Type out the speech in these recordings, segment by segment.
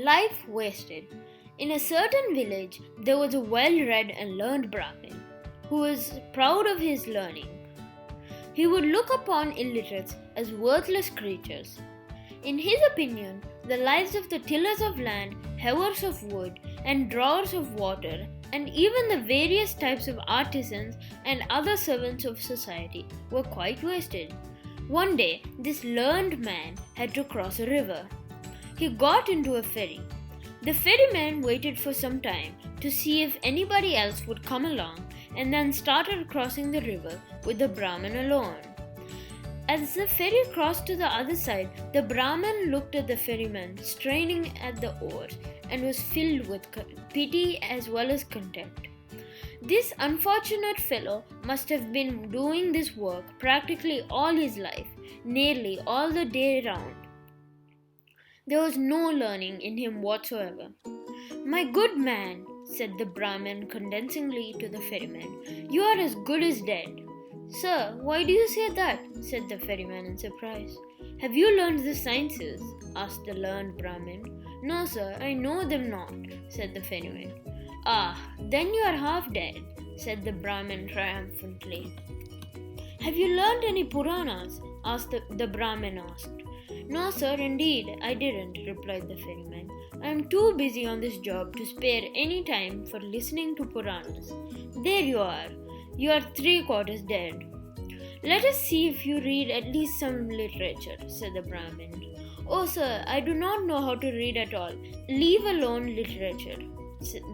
Life wasted. In a certain village, there was a well-read and learned Brahmin who was proud of his learning. He would look upon illiterates as worthless creatures. In his opinion, the lives of the tillers of land, hewers of wood, and drawers of water, and even the various types of artisans and other servants of society were quite wasted. One day, this learned man had to cross a river. He got into a ferry. The ferryman waited for some time to see if anybody else would come along and then started crossing the river with the Brahmin alone. As the ferry crossed to the other side, the Brahmin looked at the ferryman straining at the oars and was filled with pity as well as contempt. This unfortunate fellow must have been doing this work practically all his life, nearly all the day round. There was no learning in him whatsoever. "My good man," said the Brahmin condescendingly to the ferryman, "you are as good as dead." "Sir, why do you say that?" said the ferryman in surprise. "Have you learned the sciences?" asked the learned Brahmin. "No, sir, I know them not," said the ferryman. "Ah, then you are half dead," said the Brahmin triumphantly. "Have you learned any Puranas?" the Brahmin asked. "No, sir, indeed, I didn't," replied the ferryman. "I am too busy on this job to spare any time for listening to Puranas. There you are. You are 3/4 dead." "Let us see if you read at least some literature," said the Brahmin. "Oh, sir, I do not know how to read at all. Leave alone literature,"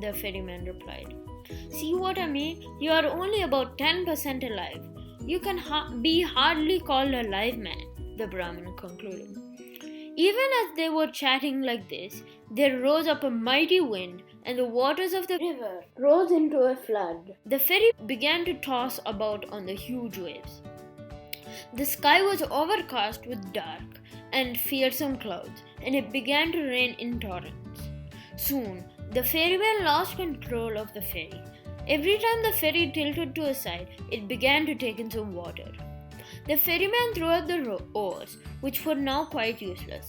the ferryman replied. "See what I mean? You are only about 10% alive. You can be hardly called a live man," the Brahmin concluded. Even as they were chatting like this, there rose up a mighty wind, and the waters of the river rose into a flood. The ferry began to toss about on the huge waves. The sky was overcast with dark and fearsome clouds, and it began to rain in torrents. Soon, the ferryman lost control of the ferry. Every time the ferry tilted to a side, it began to take in some water. The ferryman threw out the oars, which were now quite useless.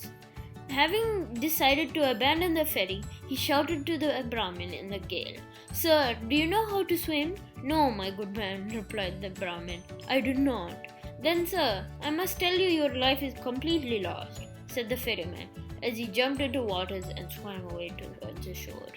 Having decided to abandon the ferry, he shouted to the Brahmin in the gale, "Sir, do you know how to swim?" "No, my good man," replied the Brahmin, "I do not." "Then, sir, I must tell you your life is completely lost," said the ferryman, as he jumped into waters and swam away towards the shore.